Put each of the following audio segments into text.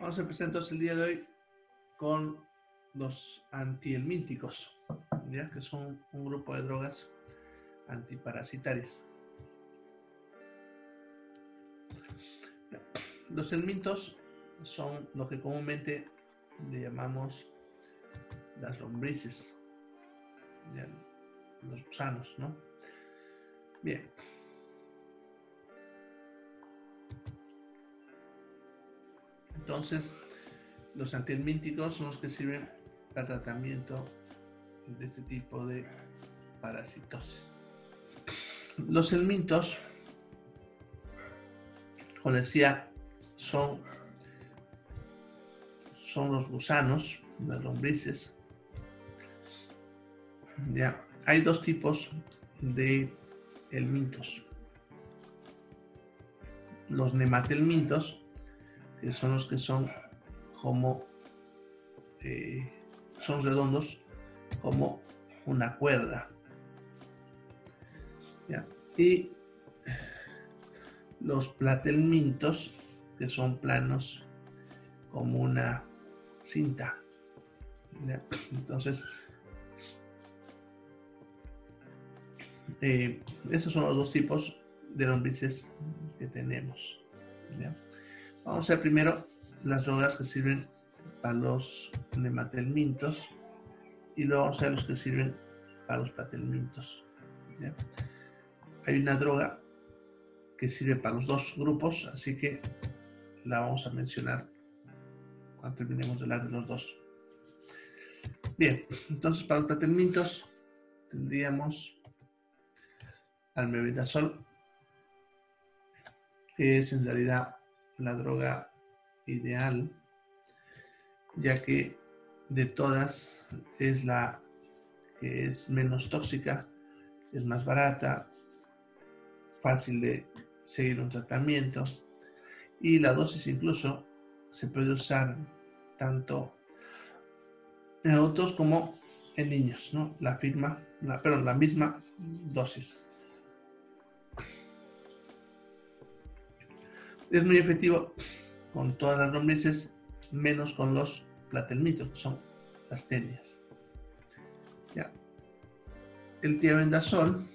Vamos a empezar entonces el día de hoy con los antihelmínticos, ¿ya? Que son un grupo de drogas antiparasitarias. Los helmintos son lo que comúnmente le llamamos las lombrices, ¿ya? Los gusanos, ¿no? Bien. Entonces, los antihelmínticos son los que sirven para tratamiento de este tipo de parasitosis. Los helmintos, como decía, son los gusanos, las lombrices. Ya, hay dos tipos de helmintos. Los nematelmintos, que son los que son como son redondos como una cuerda, ¿ya? Y los platelmintos, que son planos como una cinta, ¿ya? Entonces esos son los dos tipos de lombrices que tenemos, ¿ya? Vamos a ver primero las drogas que sirven para los nematelmintos y luego vamos a ver los que sirven para los platelmintos, ¿ya? Hay una droga que sirve para los dos grupos, así que la vamos a mencionar cuando terminemos de hablar de los dos. Bien, entonces para los platelmintos tendríamos almebendazol, que es en realidad la droga ideal, ya que de todas es la que es menos tóxica, es más barata, fácil de seguir un tratamiento y la dosis incluso se puede usar tanto en adultos como en niños, ¿no? La misma dosis. Es muy efectivo con todas las lombrices, menos con los platelmintos, que son las tenias. Ya. El tiabendazol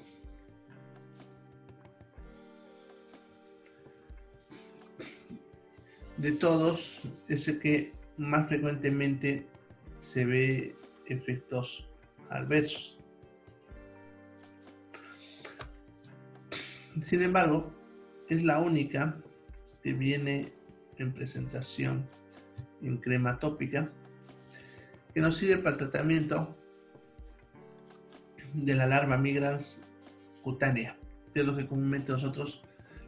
de todos es el que más frecuentemente se ve efectos adversos. Sin embargo, es la única que viene en presentación en crema tópica que nos sirve para el tratamiento de la larva migrans cutánea, que es lo que comúnmente nosotros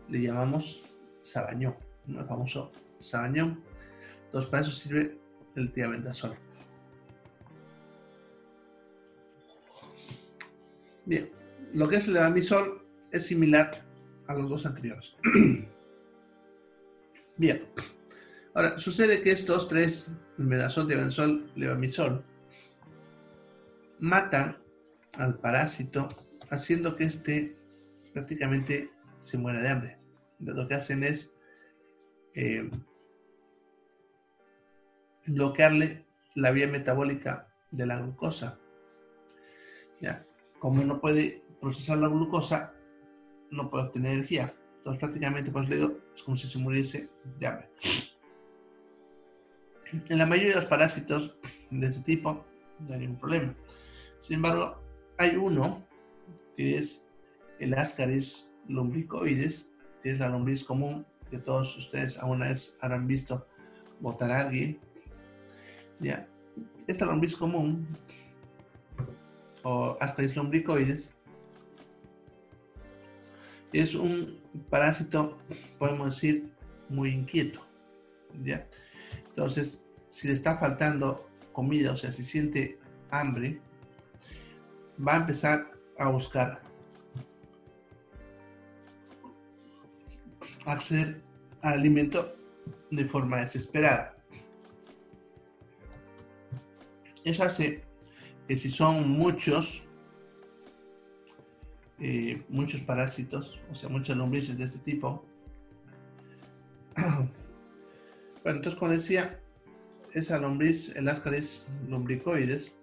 le llamamos sabañón, ¿no? El famoso sabañón. Entonces para eso sirve el tiabendazol. Bien, lo que es el levamisol es similar a los dos anteriores. Bien, ahora sucede que estos tres, almendazol, tiabendazol, levamisol, matan al parásito haciendo que éste prácticamente se muera de hambre. Lo que hacen es bloquearle la vía metabólica de la glucosa. ¿Ya? Como no puede procesar la glucosa, no puede obtener energía. Entonces prácticamente, pues le digo, es como si se muriese de hambre. En la mayoría de los parásitos de este tipo no hay ningún problema. Sin embargo, hay uno que es el Ascaris lumbricoides, que es la lombriz común que todos ustedes alguna vez habrán visto botar a alguien. ¿Ya? Esta lombriz común o Ascaris lumbricoides es un parásito, podemos decir, muy inquieto, ¿ya? Entonces, si le está faltando comida, o sea, si siente hambre, va a empezar a buscar acceder al alimento de forma desesperada. Eso hace que si son muchos parásitos, o sea, muchas lombrices de este tipo, Bueno, entonces, como decía, esa lombriz, el Ascaris lumbricoides,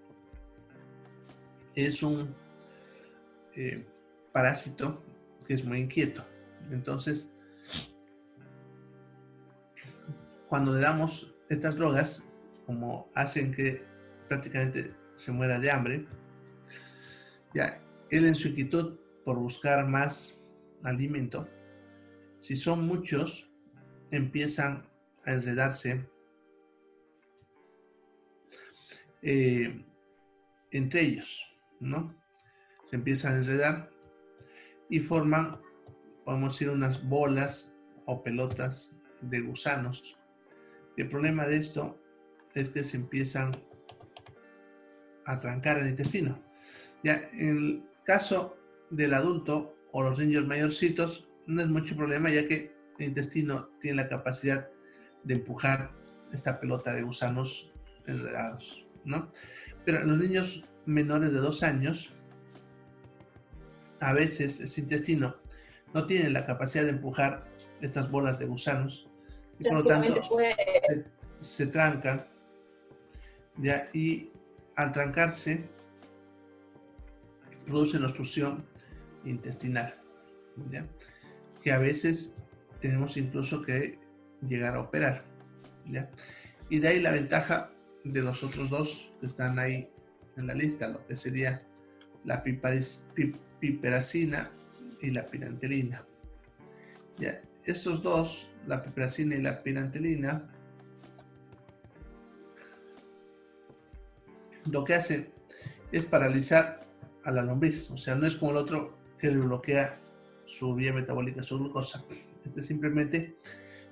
es un parásito que es muy inquieto. Entonces, cuando le damos estas drogas, como hacen que prácticamente se muera de hambre, ya él en su inquietud por buscar más alimento, si son muchos, empiezan a enredarse entre ellos, ¿no? Se empiezan a enredar y forman, podemos decir, unas bolas o pelotas de gusanos. El problema de esto es que se empiezan a trancar el intestino. Ya en el caso del adulto o los niños mayorcitos no es mucho problema, ya que el intestino tiene la capacidad de empujar esta pelota de gusanos enredados, ¿no? Pero en los niños menores de 2 años, a veces ese intestino no tiene la capacidad de empujar estas bolas de gusanos y por lo tanto se trancan, ¿ya? Y al trancarse produce una obstrucción intestinal, ¿ya? Que a veces tenemos incluso que llegar a operar, ¿ya? Y de ahí la ventaja de los otros dos que están ahí en la lista, lo que sería la piperacina y la pirantelina. ¿Ya? Estos dos, la piperacina y la pirantelina, lo que hace es paralizar a la lombriz. O sea, no es como el otro que le bloquea su vía metabólica, su glucosa. Este simplemente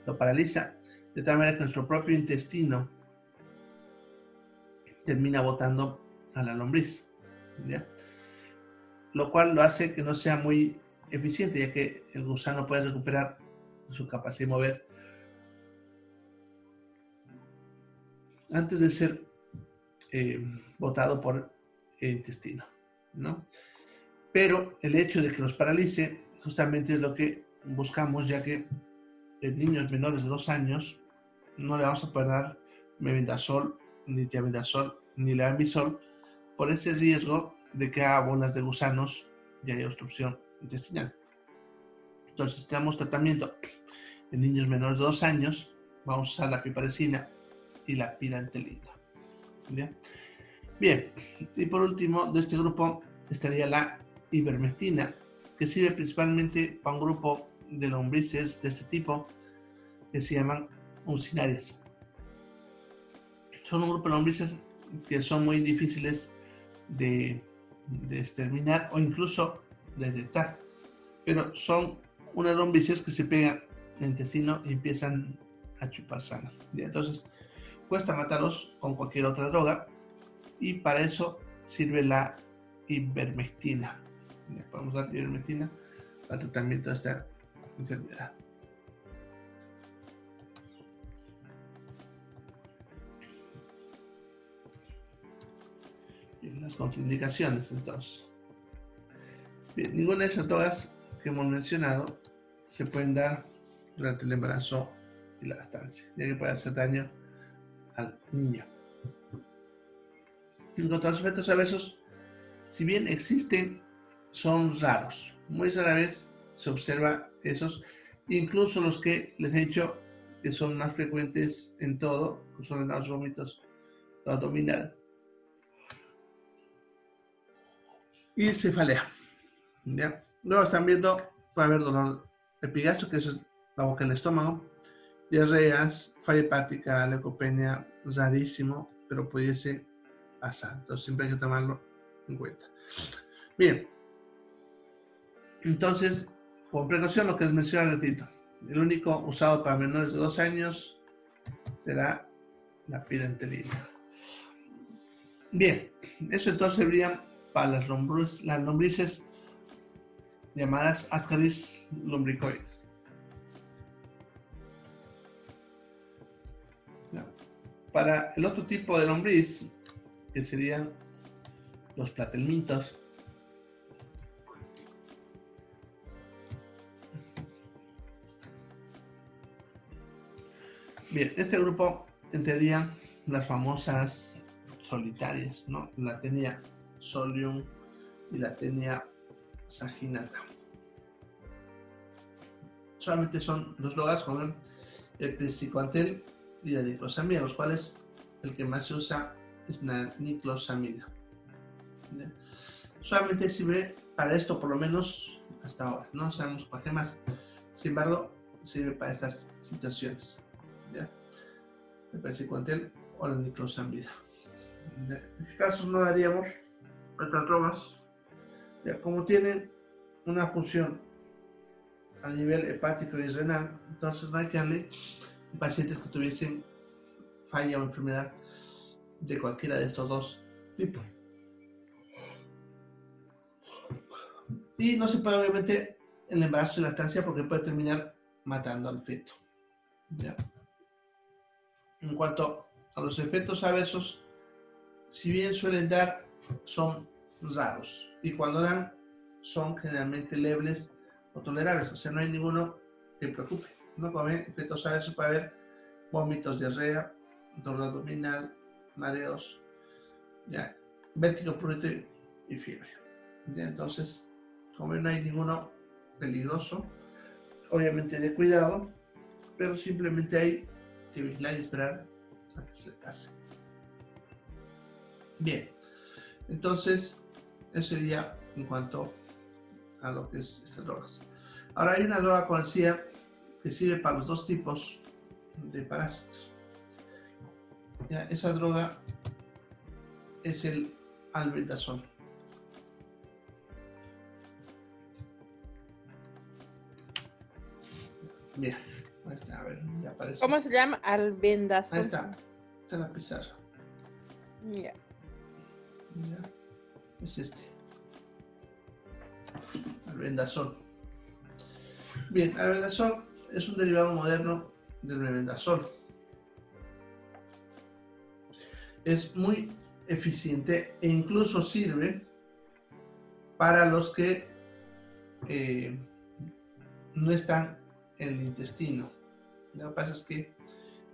lo paraliza de tal manera que nuestro propio intestino termina botando a la lombriz, ¿ya? Lo cual lo hace que no sea muy eficiente, ya que el gusano puede recuperar su capacidad de mover antes de ser botado por el intestino, ¿no? Pero el hecho de que los paralice justamente es lo que buscamos, ya que en niños menores de 2 años no le vamos a poder dar mebendazol, ni tiabendazol, ni levamisol por ese riesgo de que haga bolas de gusanos y haya obstrucción intestinal. Entonces, si damos tratamiento en niños menores de 2 años, vamos a usar la piperacina y la pirantelina. ¿Bien? Bien, y por último de este grupo estaría la ivermectina, que sirve principalmente para un grupo de lombrices de este tipo que se llaman uncinarias. Son un grupo de lombrices que son muy difíciles de exterminar o incluso de detectar, pero son unas lombrices que se pegan en el intestino y empiezan a chupar sangre. Entonces cuesta matarlos con cualquier otra droga y para eso sirve la ivermectina. Podemos dar ivermectina para el tratamiento de esta enfermedad. Bien, las contraindicaciones entonces. Bien, ninguna de esas drogas que hemos mencionado se pueden dar durante el embarazo y la lactancia, ya que puede hacer daño al niño. En cuanto a los efectos adversos, si bien existen, son raros. Muy rara vez se observa esos, incluso los que les he dicho que son más frecuentes en todo, que son los vómitos, lo abdominal y cefalea. ¿Ya? Luego están viendo, puede haber dolor epigastro, que es la boca del estómago, diarreas, falla hepática, leucopenia, rarísimo, pero pudiese pasar. Entonces siempre hay que tomarlo en cuenta. Bien, entonces, con precaución lo que les mencioné al ratito. El único usado para menores de 2 años será la pirantelina. Bien, eso entonces sería para las lombrices llamadas Ascaris lumbricoides. Para el otro tipo de lombriz, que serían los platelmintos, Bien, este grupo entraría las famosas solitarias, ¿no? La tenia solium y la tenia saginata. Solamente son dos drogas con el preclicicoantel y la niclosamida, los cuales el que más se usa es la niclosamida. Solamente sirve para esto, por lo menos hasta ahora. No sabemos para qué más. Sin embargo, sirve para estas situaciones. ¿Ya? El preclicicoantel o la niclosamida. ¿En qué casos no daríamos estas drogas? Ya, como tienen una función a nivel hepático y renal, entonces no hay que darle a pacientes que tuviesen falla o enfermedad de cualquiera de estos dos tipos. Y no se puede, obviamente, el embarazo y lactancia porque puede terminar matando al feto. ¿Ya? En cuanto a los efectos adversos, si bien suelen dar, son raros. Y cuando dan, son generalmente leves o tolerables. O sea, no hay ninguno que preocupe. No comen efectos adversos para ver vómitos, diarrea, dolor abdominal, mareos, ¿ya? Vértigo, prurito y fiebre. ¿Ya? Entonces, como no hay ninguno peligroso, obviamente de cuidado, pero simplemente hay que vigilar y esperar a que se pase. Bien, entonces eso sería en cuanto a lo que es estas drogas. Ahora hay una droga conocida que sirve para los dos tipos de parásitos. ¿Ya? Esa droga es el albendazol. Bien, ahí está, a ver, ya aparece. ¿Cómo se llama? Albendazol. Ahí está la pizarra. Ya. Ya, es este. Albendazol. Bien, albendazol es un derivado moderno del mebendazol. Es muy eficiente e incluso sirve para los que no están en el intestino. Lo que pasa es que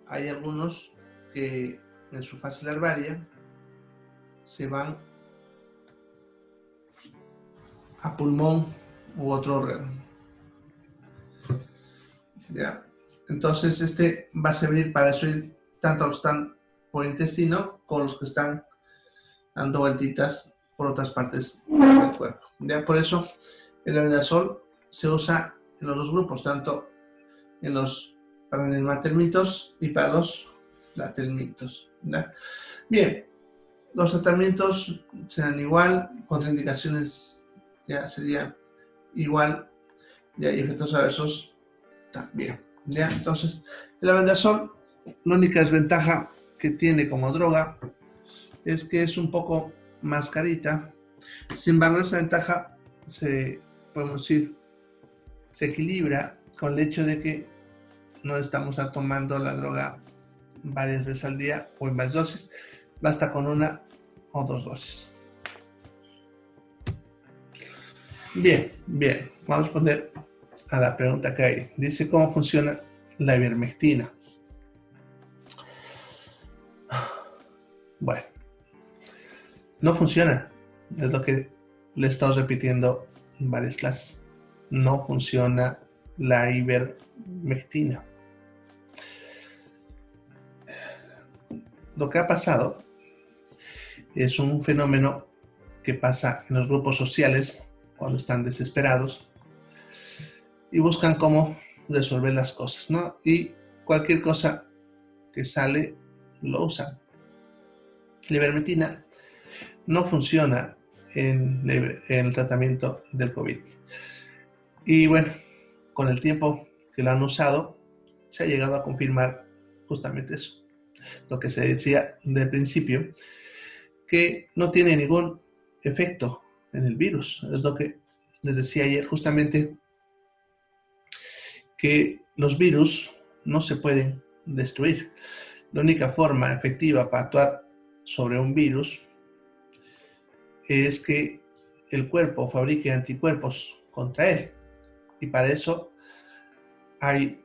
hay algunos que en su fase larvaria se van a pulmón u otro órgano. ¿Ya? Entonces este va a servir para destruir tanto los que están por el intestino como los que están dando vueltitas por otras partes del cuerpo. ¿Ya? Por eso el albendazol se usa en los dos grupos, tanto en los paraneumatermitos y para los latermitos. ¿Ya? Bien, los tratamientos serán igual, contraindicaciones ya sería igual, ya, y efectos adversos también. ¿Ya? Entonces, el albendazol, la única desventaja que tiene como droga es que es un poco más carita. Sin embargo, esa ventaja podemos decir, se equilibra con el hecho de que no estamos tomando la droga varias veces al día o en varias dosis, basta con una o dos dosis. Bien, vamos a responder a la pregunta que hay. Dice, ¿cómo funciona la ivermectina? Bueno, no funciona. Es lo que le he estado repitiendo en varias clases. No funciona la ivermectina. Lo que ha pasado es un fenómeno que pasa en los grupos sociales cuando están desesperados y buscan cómo resolver las cosas, ¿no? Y cualquier cosa que sale lo usan. La ivermectina no funciona en el tratamiento del COVID. Y bueno, con el tiempo que lo han usado, se ha llegado a confirmar justamente eso. Lo que se decía del principio, que no tiene ningún efecto en el virus. Es lo que les decía ayer justamente, que los virus no se pueden destruir. La única forma efectiva para actuar sobre un virus es que el cuerpo fabrique anticuerpos contra él. Y para eso hay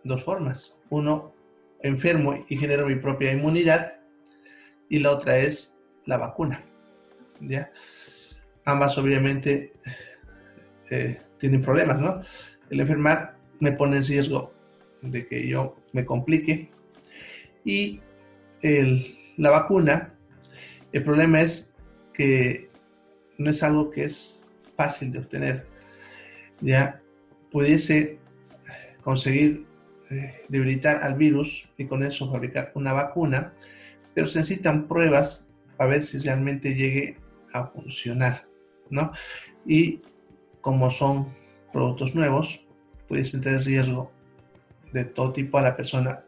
dos formas. Uno, enfermo y genero mi propia inmunidad, y la otra es la vacuna, ¿ya? Ambas obviamente tienen problemas, ¿no? El enfermar me pone en riesgo de que yo me complique, y la vacuna, el problema es que no es algo que es fácil de obtener. Ya pudiese conseguir debilitar al virus y con eso fabricar una vacuna, pero se necesitan pruebas para ver si realmente llegue a funcionar, ¿no? Y como son productos nuevos, pudiese tener riesgo de todo tipo a la persona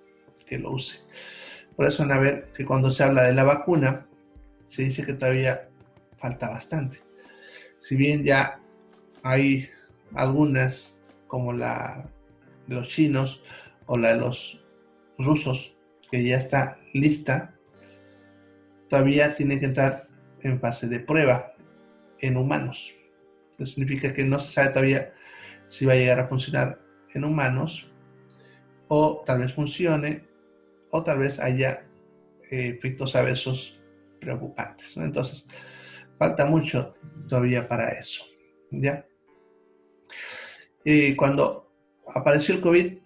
que lo use. Por eso van a ver que cuando se habla de la vacuna, se dice que todavía falta bastante. Si bien ya hay algunas, como la de los chinos o la de los rusos, que ya está lista, todavía tiene que entrar en fase de prueba en humanos. Eso significa que no se sabe todavía si va a llegar a funcionar en humanos, o tal vez funcione, o tal vez haya efectos adversos preocupantes, ¿no? Entonces, falta mucho todavía para eso, ¿ya? Cuando apareció el COVID,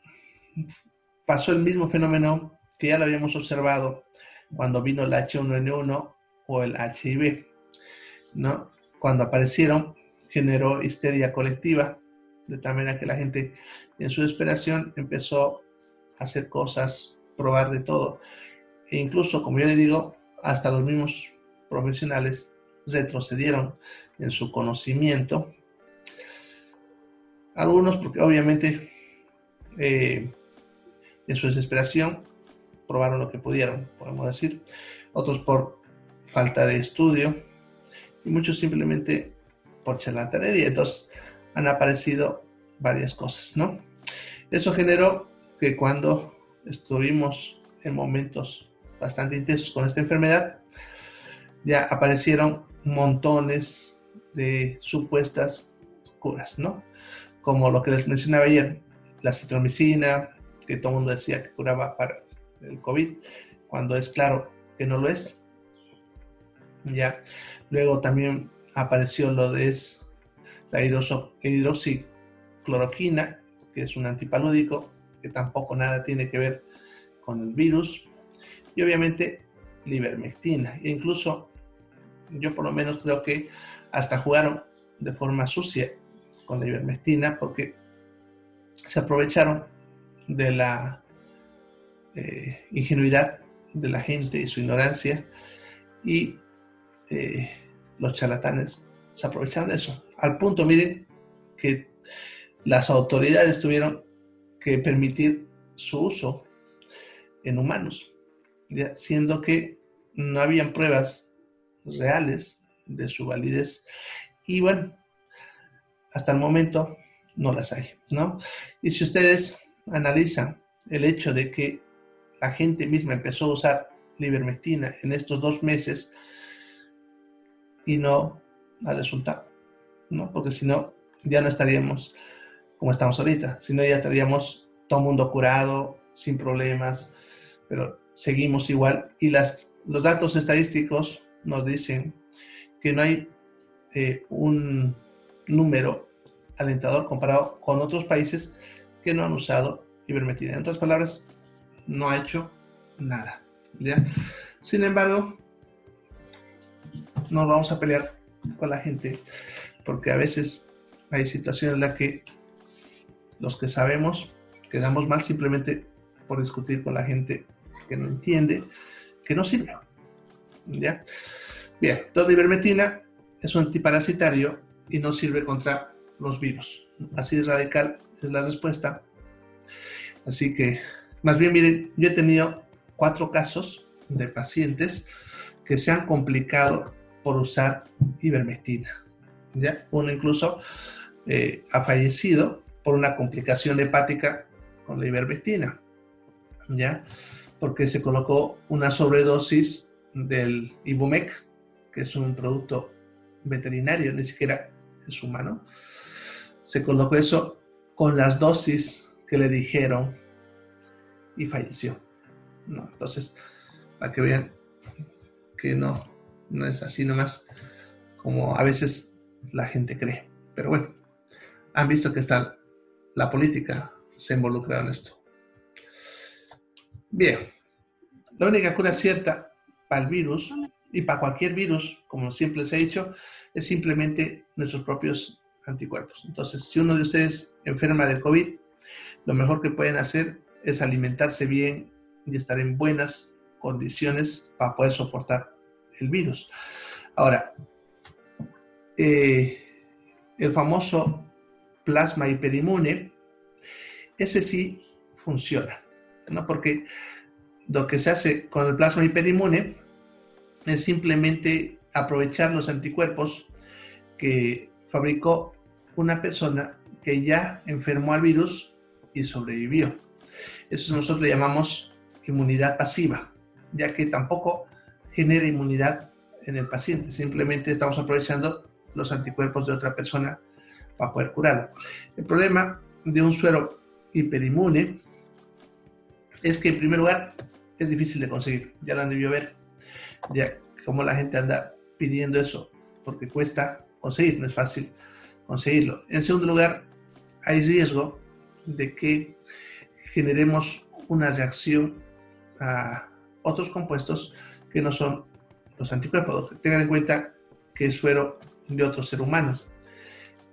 pasó el mismo fenómeno que ya lo habíamos observado cuando vino el H1N1 o el HIV, ¿no? Cuando aparecieron, generó histeria colectiva, de tal manera que la gente en su desesperación empezó a hacer cosas, probar de todo. E incluso, como yo le digo, hasta los mismos profesionales retrocedieron en su conocimiento. Algunos porque obviamente en su desesperación probaron lo que pudieron, podemos decir. Otros por falta de estudio, y muchos simplemente por charlatanería. Entonces han aparecido varias cosas, ¿no? Eso generó que cuando estuvimos en momentos bastante intensos con esta enfermedad, ya aparecieron montones de supuestas curas, ¿no? Como lo que les mencionaba ayer, la citromicina, que todo el mundo decía que curaba para el COVID, cuando es claro que no lo es. Ya. Luego también apareció lo de la hidroxicloroquina, que es un antipalúdico, que tampoco nada tiene que ver con el virus. Y obviamente la ivermectina. E incluso yo por lo menos creo que hasta jugaron de forma sucia con la ivermectina, porque se aprovecharon de la ingenuidad de la gente y su ignorancia, y los charlatanes se aprovecharon de eso. Al punto, miren, que las autoridades tuvieron que permitir su uso en humanos, ¿ya? Siendo que no habían pruebas reales de su validez. Y bueno, hasta el momento no las hay, ¿no? Y si ustedes analizan el hecho de que la gente misma empezó a usar la ivermectina en estos 2 meses y no ha resultado, ¿no? Porque si no, ya no estaríamos como estamos ahorita, si no ya estaríamos todo el mundo curado, sin problemas, pero seguimos igual. Y los datos estadísticos nos dicen que no hay un número alentador comparado con otros países que no han usado ivermectina. En otras palabras, no ha hecho nada, ¿ya? Sin embargo, no vamos a pelear con la gente, porque a veces hay situaciones en las que los que sabemos quedamos mal simplemente por discutir con la gente que no entiende, que no sirve, ¿ya? Bien, entonces la ivermectina es un antiparasitario y no sirve contra los virus. Así de radical es la respuesta. Así que, más bien, miren, yo he tenido 4 casos de pacientes que se han complicado por usar ivermectina, ¿ya? Uno incluso ha fallecido por una complicación hepática con la ivermectina, ¿ya? Porque se colocó una sobredosis del Ibumec, que es un producto veterinario, ni siquiera es humano. Se colocó eso con las dosis que le dijeron y falleció, ¿no? Entonces, para que vean que no es así nomás como a veces la gente cree. Pero bueno, han visto que está la política se involucra en esto. Bien, la única cura cierta para el virus y para cualquier virus, como siempre les he dicho, es simplemente nuestros propios anticuerpos. Entonces, si uno de ustedes enferma del COVID, lo mejor que pueden hacer es alimentarse bien y estar en buenas condiciones para poder soportar el virus. Ahora, el famoso plasma hiperinmune, ese sí funciona, ¿no? Porque lo que se hace con el plasma hiperinmune es simplemente aprovechar los anticuerpos que fabricó una persona que ya enfermó al virus y sobrevivió. Eso nosotros le llamamos inmunidad pasiva, ya que tampoco genera inmunidad en el paciente, simplemente estamos aprovechando los anticuerpos de otra persona para poder curarlo. El problema de un suero hiperinmune es que en primer lugar es difícil de conseguir, ya lo han debido ver, ya como la gente anda pidiendo eso, porque cuesta conseguir, no es fácil conseguirlo. En segundo lugar, hay riesgo de que generemos una reacción a otros compuestos que no son los anticuerpos. Tengan en cuenta que es suero de otro ser humano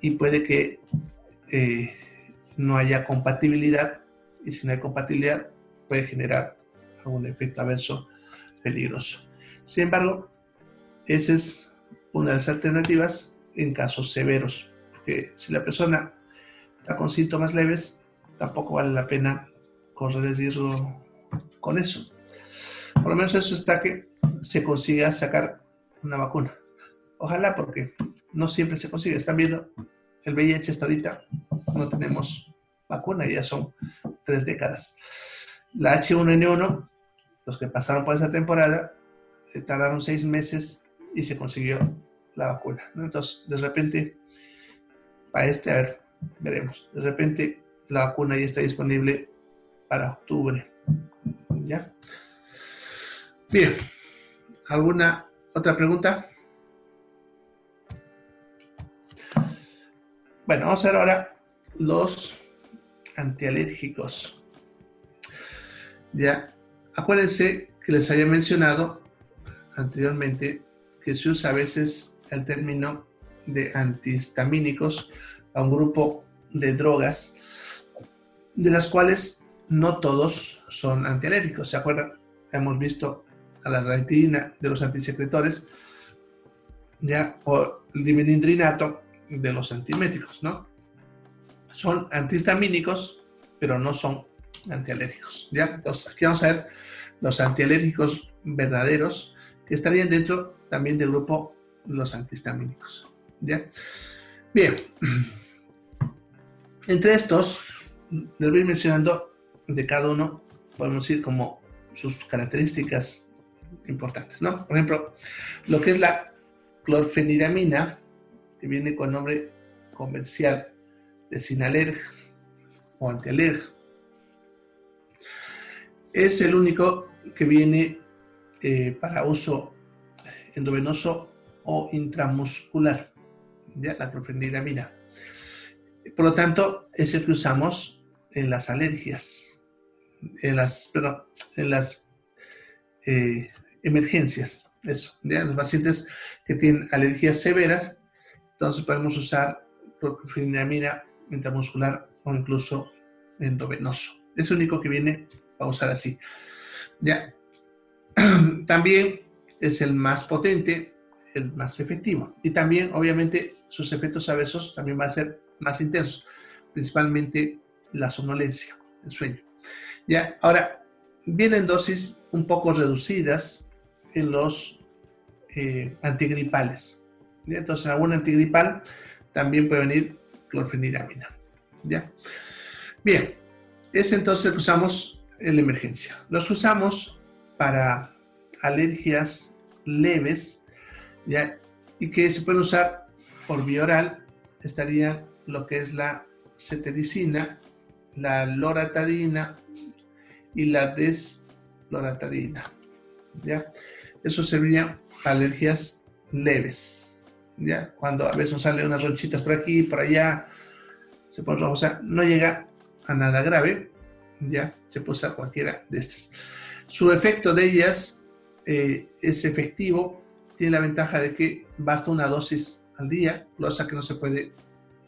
y puede que no haya compatibilidad, y si no hay compatibilidad puede generar algún efecto adverso peligroso. Sin embargo, esa es una de las alternativas en casos severos, porque si la persona está con síntomas leves, tampoco vale la pena correr el riesgo con eso. Por lo menos eso está que se consiga sacar una vacuna. Ojalá, porque no siempre se consigue. Están viendo, el VIH hasta ahorita no tenemos vacuna, ya son 3 décadas. La H1N1, los que pasaron por esa temporada, tardaron 6 meses y se consiguió la vacuna, ¿no? Entonces, de repente, para a ver, veremos. De repente, la vacuna ya está disponible para octubre. ¿Ya? Bien. ¿Alguna otra pregunta? Bueno, vamos a ver ahora los antialérgicos. Ya, acuérdense que les había mencionado anteriormente que se usa a veces el término de antihistamínicos a un grupo de drogas de las cuales no todos son antialérgicos. ¿Se acuerdan? Hemos visto a la ranitidina de los antisecretores, ya, o el dimenindrinato de los antieméticos, ¿no? Son antihistamínicos, pero no son antialérgicos, ¿ya? Entonces, aquí vamos a ver los antialérgicos verdaderos que estarían dentro también del grupo de los antihistamínicos, ¿ya? Bien. Entre estos, les voy mencionando de cada uno, podemos decir como sus características importantes, ¿no? Por ejemplo, lo que es la clorfeniramina, que viene con nombre comercial de Sinalerg o Antialerg, es el único que viene para uso endovenoso o intramuscular, ¿ya? La clorfeniramina. Por lo tanto, es el que usamos en las alergias, en las emergencias, eso, ¿ya? Los pacientes que tienen alergias severas, entonces podemos usar clorfeniramina intramuscular o incluso endovenoso. Es el único que viene a usar así, ¿ya? También es el más potente, el más efectivo, y también obviamente sus efectos adversos también van a ser más intensos, principalmente la somnolencia, el sueño. Ya, ahora, vienen dosis un poco reducidas en los antigripales. ¿Ya? Entonces, en algún antigripal también puede venir clorfeniramina. ¿Ya? Bien, es entonces que usamos en la emergencia. Los usamos para alergias leves, ¿ya? Y que se pueden usar por vía oral. Estaría lo que es la cetericina, la loratadina, y la desloratadina. ¿Ya? Eso serviría para alergias leves. ¿Ya? Cuando a veces nos salen unas ronchitas por aquí y por allá, se pone rojo, o sea, no llega a nada grave, ya se puede usar cualquiera de estas. Su efecto de ellas es efectivo, tiene la ventaja de que basta una dosis al día, cosa que no se puede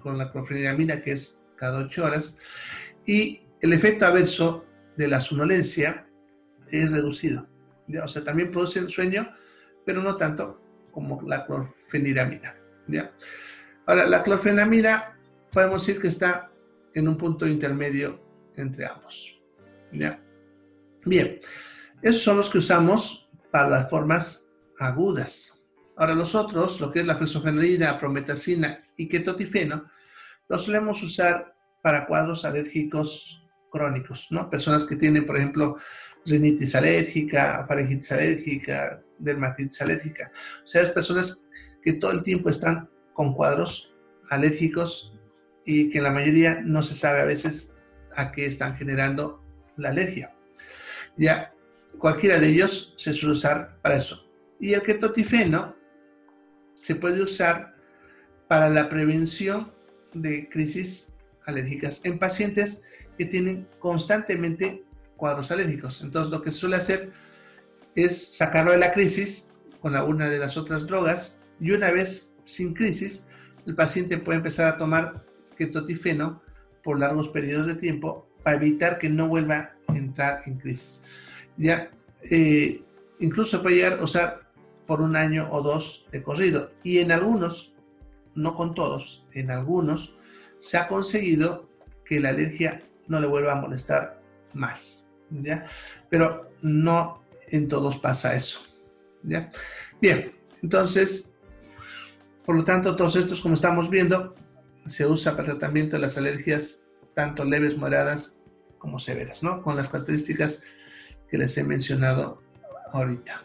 con la clorfeniramina, que es cada 8 horas, y el efecto adverso de la somnolencia es reducido, ¿ya? O sea, también producen sueño, pero no tanto como la clorfeniramina, ¿ya? Ahora, la clorfeniramina podemos decir que está en un punto intermedio entre ambos, ¿ya? Bien, esos son los que usamos para las formas agudas. Ahora, los otros, lo que es la fexofenadina, prometacina y ketotifeno, los solemos usar para cuadros alérgicos crónicos, ¿no? Personas que tienen, por ejemplo, rinitis alérgica, faringitis alérgica, dermatitis alérgica. O sea, es personas que todo el tiempo están con cuadros alérgicos y que la mayoría no se sabe a veces a qué están generando la alergia. Ya, cualquiera de ellos se suele usar para eso. Y el ketotifeno se puede usar para la prevención de crisis alérgicas en pacientes que tienen constantemente cuadros alérgicos. Entonces, lo que se suele hacer es sacarlo de la crisis con alguna de las otras drogas y una vez sin crisis, el paciente puede empezar a tomar ketotifeno por largos periodos de tiempo para evitar que no vuelva a entrar en crisis. Ya, incluso puede llegar a usar por 1 año o 2 de corrido y en algunos, no con todos, en algunos se ha conseguido que la alergia no le vuelva a molestar más, ¿ya? Pero no en todos pasa eso, ¿ya? Bien, entonces, por lo tanto, todos estos, como estamos viendo, se usa para el tratamiento de las alergias tanto leves, moderadas como severas, ¿no? Con las características que les he mencionado ahorita.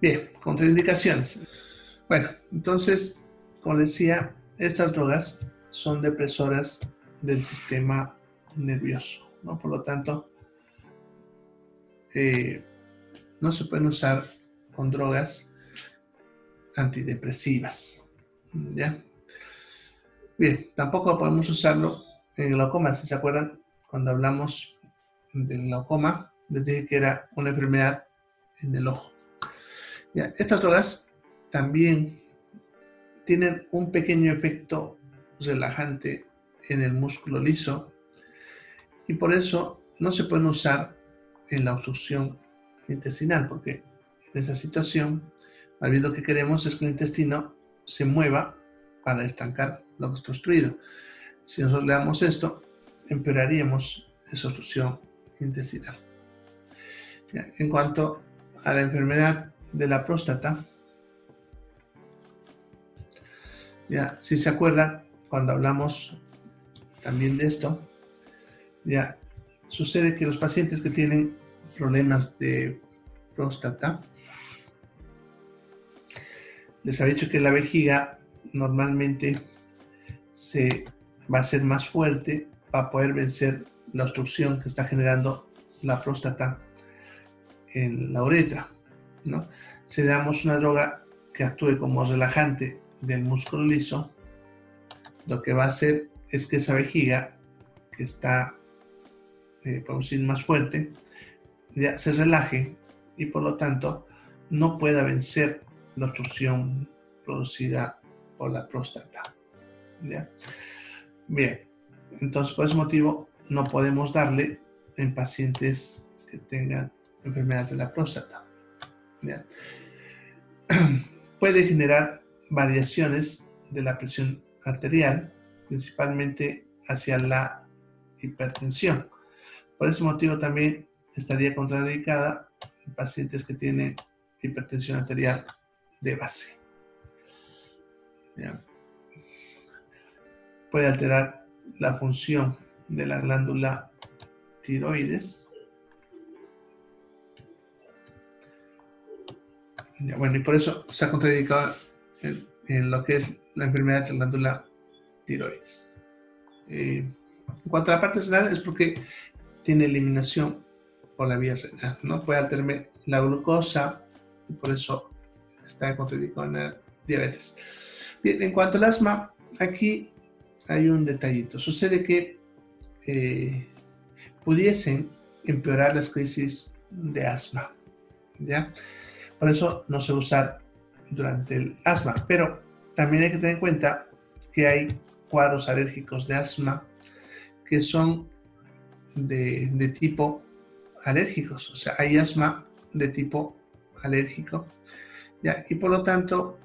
Bien, contraindicaciones. Bueno, entonces, como decía, estas drogas son depresoras del sistema nervioso, ¿no? Por lo tanto, no se pueden usar con drogas antidepresivas, ¿ya? Bien, tampoco podemos usarlo en glaucoma. Si se acuerdan, cuando hablamos del glaucoma, les dije que era una enfermedad en el ojo. Ya, estas drogas también tienen un pequeño efecto relajante en el músculo liso y por eso no se pueden usar en la obstrucción intestinal, porque en esa situación, más bien lo que queremos es que el intestino se mueva para estancar lo que está obstruido. Si nosotros le damos esto, empeoraríamos esa obstrucción intestinal. Ya, en cuanto a la enfermedad de la próstata, ya, si se acuerdan, cuando hablamos también de esto, ya sucede que los pacientes que tienen problemas de próstata, les había dicho que la vejiga normalmente se va a ser más fuerte para poder vencer la obstrucción que está generando la próstata en la uretra, ¿no? Si le damos una droga que actúe como relajante del músculo liso, lo que va a hacer es que esa vejiga que está, podemos decir, más fuerte, ya se relaje y por lo tanto no pueda vencer la obstrucción producida por la próstata, ¿ya? Bien, entonces por ese motivo no podemos darle en pacientes que tengan enfermedades de la próstata, ¿ya? Puede generar variaciones de la presión arterial, principalmente hacia la hipertensión. Por ese motivo también estaría contraindicada en pacientes que tienen hipertensión arterial de base. ¿Ya? Puede alterar la función de la glándula tiroides. Ya, bueno, y por eso se ha contraindicado en lo que es la enfermedad de la glándula tiroides. En cuanto a la parte renal, es porque tiene eliminación por la vía renal, ¿no? Puede alterar la glucosa y por eso está contraindicado en la diabetes. Bien, en cuanto al asma, aquí hay un detallito. Sucede que pudiesen empeorar las crisis de asma, ¿ya? Por eso no se usa durante el asma, pero también hay que tener en cuenta que hay cuadros alérgicos de asma que son de tipo alérgicos, o sea, hay asma de tipo alérgico, ¿ya? Y por lo tanto,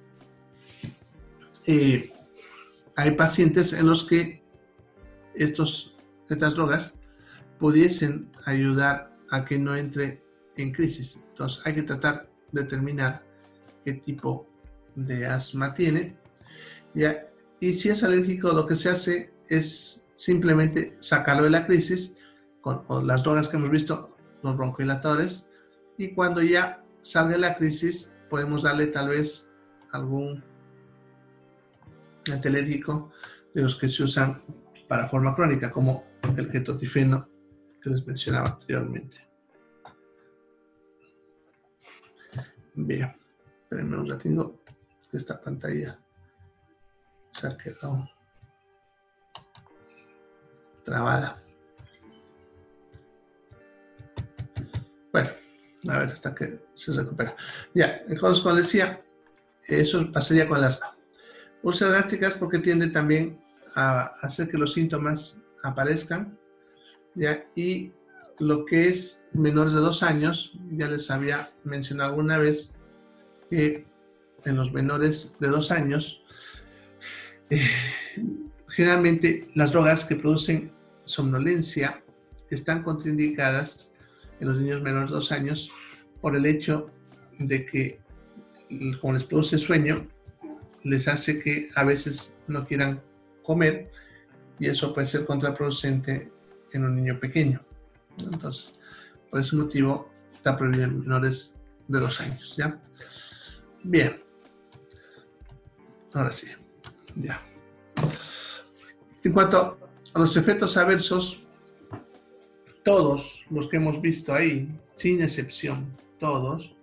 hay pacientes en los que estas drogas pudiesen ayudar a que no entre en crisis. Entonces hay que tratar de determinar qué tipo de asma tiene, ¿ya? Y si es alérgico, lo que se hace es simplemente sacarlo de la crisis con las drogas que hemos visto, los broncodilatadores, y cuando ya salga de la crisis podemos darle tal vez algún antialérgico de los que se usan para forma crónica, como el ketotifeno que les mencionaba anteriormente. Bien, espérenme un ratito, esta pantalla se ha quedado trabada. Bueno, a ver hasta que se recupera. Ya, entonces, como decía, eso pasaría con el asma. Úlceras gástricas porque tiende también a hacer que los síntomas aparezcan, ¿ya? Y lo que es menores de 2 años, ya les había mencionado alguna vez que en los menores de 2 años, generalmente las drogas que producen somnolencia están contraindicadas en los niños menores de 2 años por el hecho de que, como les produce sueño, les hace que a veces no quieran comer y eso puede ser contraproducente en un niño pequeño. Entonces, por ese motivo está prohibido en menores de 2 años, ¿ya? Bien. Ahora sí, ya. En cuanto a los efectos adversos, todos los que hemos visto ahí, sin excepción, todos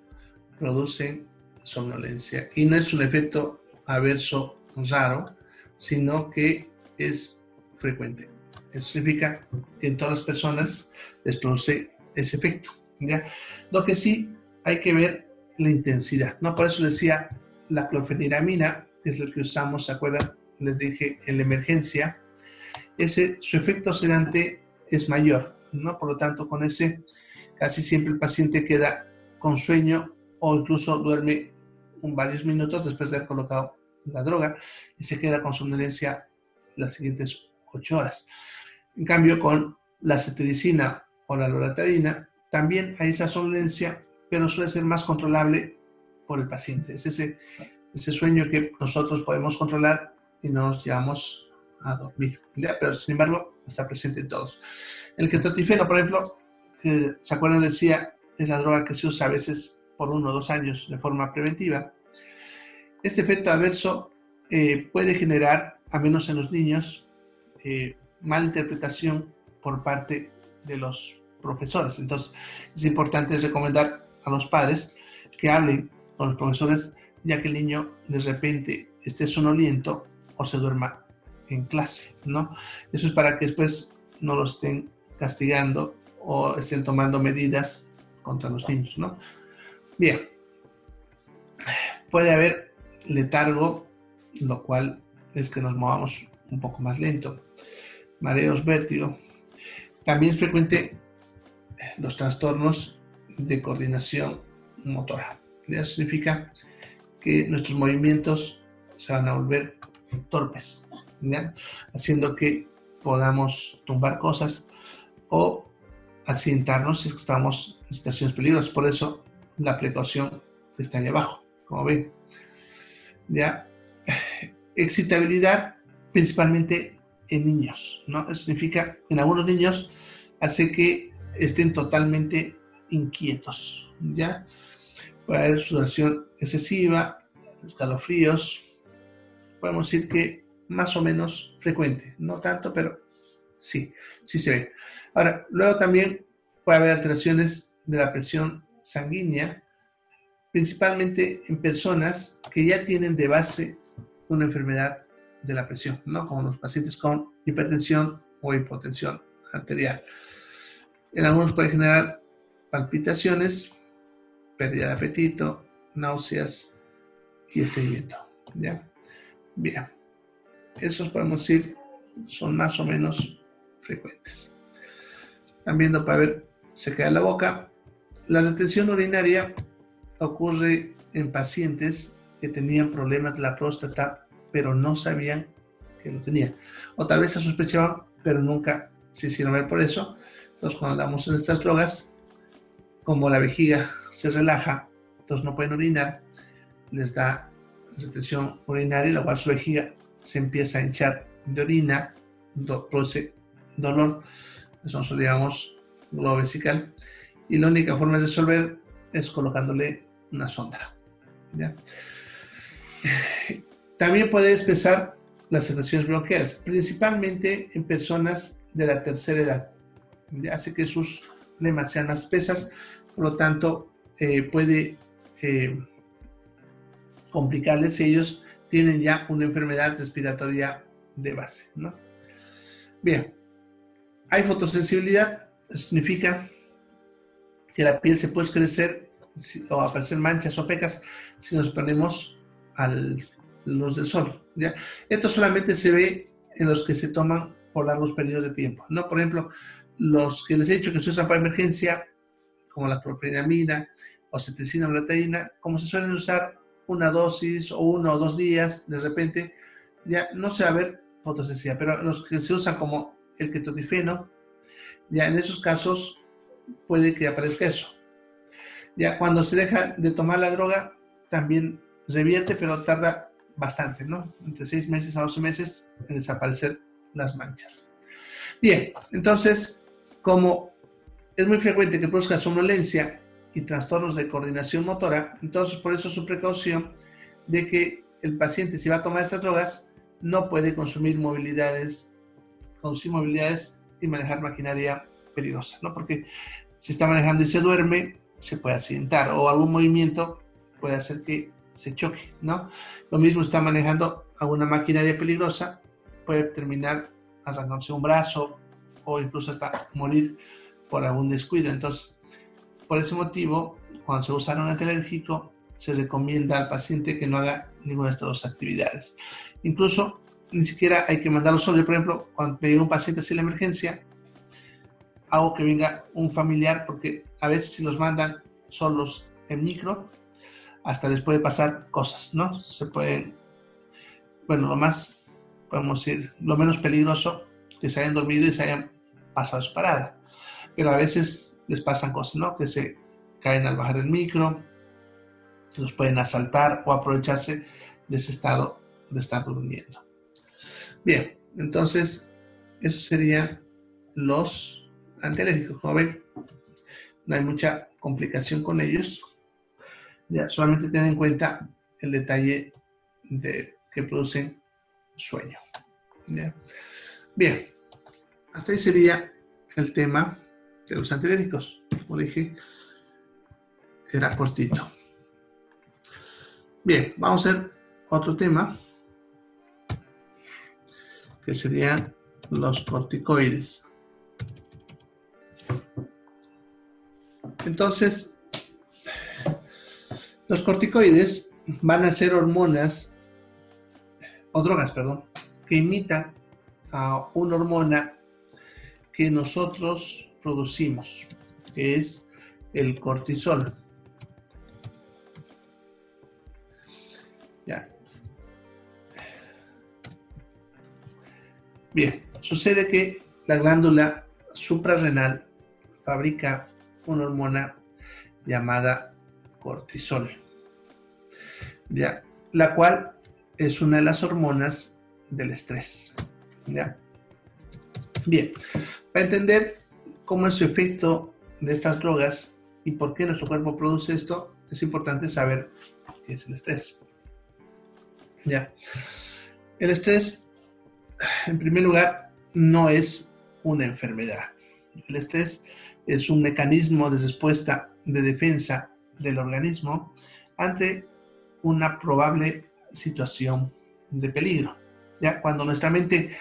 producen somnolencia. Y no es un efecto adverso raro, sino que es frecuente. Eso significa que en todas las personas les produce ese efecto, ¿ya? Lo que sí hay que ver la intensidad, ¿no? Por eso les decía la clorfeniramina, que es lo que usamos, ¿se acuerdan? Les dije en la emergencia, su efecto sedante es mayor, ¿no? Por lo tanto, con ese casi siempre el paciente queda con sueño o incluso duerme varios minutos después de haber colocado la droga y se queda con somnolencia las siguientes 8 horas. En cambio, con la cetirizina o la loratadina también hay esa somnolencia, pero suele ser más controlable por el paciente. Es ese sueño que nosotros podemos controlar y no nos llevamos a dormir, ¿ya? Pero sin embargo está presente en todos. El ketotifeno, por ejemplo, ¿se acuerdan? Decía, es la droga que se usa a veces por 1 o 2 años de forma preventiva. Este efecto adverso puede generar, al menos en los niños, mala interpretación por parte de los profesores. Entonces, es importante recomendar a los padres que hablen con los profesores, ya que el niño de repente esté sonoliento o se duerma en clase, ¿no? Eso es para que después no lo estén castigando o estén tomando medidas contra los niños, ¿no? Bien, puede haber letargo, lo cual es que nos movamos un poco más lento, mareos, vértigo. También es frecuente los trastornos de coordinación motora. Eso significa que nuestros movimientos se van a volver torpes, ¿ya? Haciendo que podamos tumbar cosas o accidentarnos si estamos en situaciones peligrosas. Por eso la precaución está ahí abajo, como ven. ¿Ya? Excitabilidad principalmente en niños, ¿no? Eso significa, en algunos niños, hace que estén totalmente inquietos, ¿ya? Puede haber sudoración excesiva, escalofríos. Podemos decir que más o menos frecuente. No tanto, pero sí se ve. Ahora, luego también puede haber alteraciones de la presión sanguínea, principalmente en personas que ya tienen de base una enfermedad de la presión, ¿no? Como los pacientes con hipertensión o hipotensión arterial. En algunos puede generar palpitaciones, pérdida de apetito, náuseas y estreñimiento, ¿ya? Bien, esos podemos decir son más o menos frecuentes. También para ver sequedad de la boca. La retención urinaria ocurre en pacientes que tenían problemas de la próstata, pero no sabían que lo tenían. O tal vez se sospechaban, pero nunca se hicieron ver por eso. Entonces, cuando damos en estas drogas, como la vejiga se relaja, entonces no pueden orinar, les da retención urinaria, la cual su vejiga se empieza a hinchar de orina, produce dolor, eso nosotros llamamos globo vesical, y la única forma de resolver es colocándole una sonda, ¿ya? También puede espesar las secreciones bronquiales, principalmente en personas de la tercera edad, ¿ya? Hace que sus flemas sean más espesas, por lo tanto puede complicarles si ellos tienen ya una enfermedad respiratoria de base, ¿no? Bien, hay fotosensibilidad, significa que la piel se puede oscurecer o aparecer manchas o pecas si nos ponemos a luz del sol, ¿ya? Esto solamente se ve en los que se toman por largos periodos de tiempo, ¿no? Por ejemplo, los que les he dicho que se usan para emergencia, como la clorfeniramina o ceticina o betaína, como se suelen usar una dosis o 1 o 2 días, de repente ya no se va a ver fotosensibilidad, pero los que se usan como el ketotifeno, ya en esos casos puede que aparezca eso. Ya cuando se deja de tomar la droga, también revierte, pero tarda bastante, ¿no? Entre 6 meses a 12 meses en desaparecer las manchas. Bien, entonces, como es muy frecuente que produzca somnolencia y trastornos de coordinación motora, entonces por eso su precaución de que el paciente, si va a tomar estas drogas, no puede conducir movilidades y manejar maquinaria peligrosa, ¿no? Porque si está manejando y se duerme, se puede accidentar, o algún movimiento puede hacer que se choque, ¿no? Lo mismo, está manejando alguna maquinaria peligrosa, puede terminar arrancándose un brazo o incluso hasta morir por algún descuido. Entonces, por ese motivo, cuando se usa un antialérgico, se recomienda al paciente que no haga ninguna de estas dos actividades. Incluso, ni siquiera hay que mandarlo solo. Yo, por ejemplo, cuando me llega un paciente así en la emergencia, hago que venga un familiar, porque a veces si los mandan solos en micro, hasta les puede pasar cosas, ¿no? Se pueden, bueno, podemos decir, lo menos peligroso, que se hayan dormido y se hayan pasado su parada. Pero a veces les pasan cosas, ¿no? Que se caen al bajar del micro, los pueden asaltar o aprovecharse de ese estado de estar durmiendo. Bien, entonces, eso serían los antialérgicos. Como ven, no hay mucha complicación con ellos. Ya, solamente ten en cuenta el detalle de que producen sueño. ¿Ya? Bien, hasta ahí sería el tema de los antialérgicos. Como dije, era cortito. Bien, vamos a ver otro tema, que serían los corticoides. Entonces, los corticoides van a ser hormonas, o drogas, perdón, que imitan a una hormona que nosotros producimos, que es el cortisol. Ya. Bien, sucede que la glándula suprarrenal fabrica una hormona llamada cortisol, ¿ya? La cual es una de las hormonas del estrés, ¿ya? Bien, para entender cómo es su efecto de estas drogas y por qué nuestro cuerpo produce esto, es importante saber qué es el estrés, ¿ya? El estrés en primer lugar, no es una enfermedad. El estrés es un mecanismo de respuesta de defensa del organismo ante una probable situación de peligro. Ya cuando nuestra mente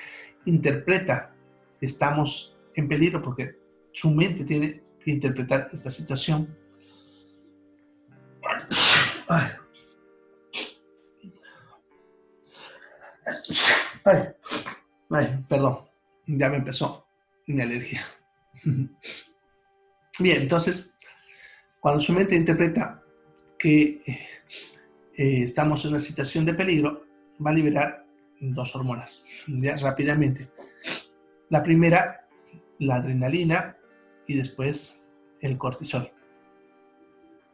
interpreta que estamos en peligro, porque su mente tiene que interpretar esta situación. Ay. Ay. Ay, perdón, ya me empezó mi alergia. Bien, entonces, cuando su mente interpreta que estamos en una situación de peligro, va a liberar dos hormonas, ya rápidamente. La primera, la adrenalina, y después el cortisol.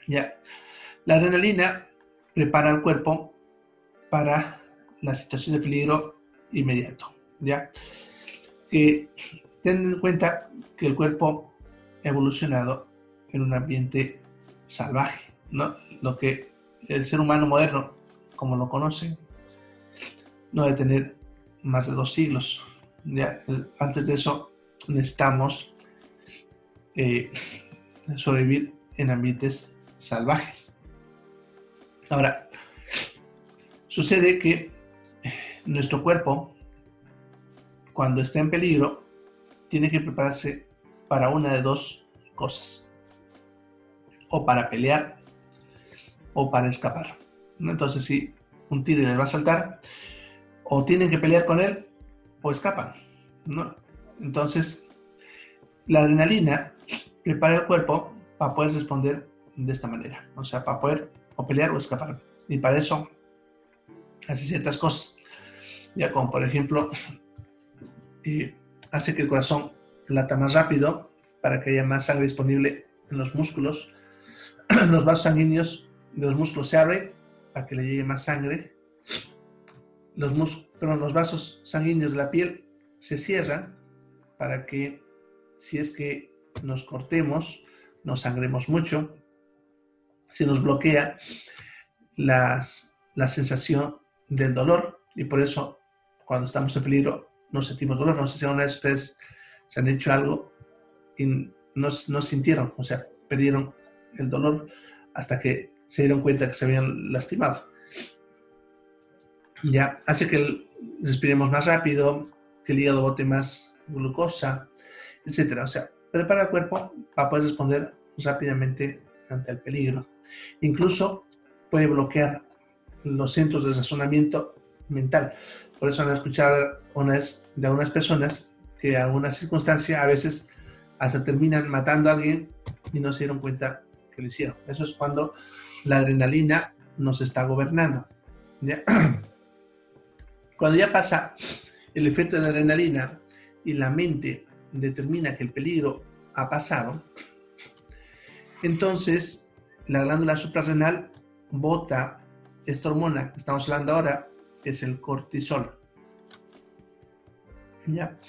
Ya, la adrenalina prepara al cuerpo para la situación de peligro inmediato, ya. Que ten en cuenta que el cuerpo ha evolucionado en un ambiente salvaje, ¿no? Lo que el ser humano moderno, como lo conoce, no debe tener más de 2 siglos. Ya, antes de eso necesitamos sobrevivir en ambientes salvajes. Ahora, sucede que nuestro cuerpo, cuando está en peligro, tiene que prepararse para una de dos cosas: o para pelear o para escapar, ¿no? Entonces, si un tigre les va a saltar, o tienen que pelear con él o escapan, ¿no? Entonces, la adrenalina prepara el cuerpo para poder responder de esta manera, o sea, para poder o pelear o escapar. Y para eso hace ciertas cosas, ya como por ejemplo, hace que el corazón lata más rápido para que haya más sangre disponible en los músculos. Los vasos sanguíneos de los músculos se abren para que le llegue más sangre. Los vasos sanguíneos de la piel se cierran para que, si es que nos cortemos, no sangremos mucho. Se nos bloquea la sensación del dolor, y por eso cuando estamos en peligro no sentimos dolor. No sé si alguna vez ustedes se han hecho algo y no sintieron, o sea, perdieron el dolor hasta que se dieron cuenta que se habían lastimado. Ya hace que respiremos más rápido, que el hígado bote más glucosa, etcétera. O sea, prepara el cuerpo para poder responder rápidamente ante el peligro. Incluso puede bloquear los centros de razonamiento mental. Por eso han escuchado de algunas personas que a una circunstancia a veces hasta terminan matando a alguien y no se dieron cuenta que lo hicieron. Eso es cuando la adrenalina nos está gobernando, ¿ya? Cuando ya pasa el efecto de la adrenalina y la mente determina que el peligro ha pasado, entonces la glándula suprarrenal bota esta hormona que estamos hablando ahora, que es el cortisol. ¿Ya?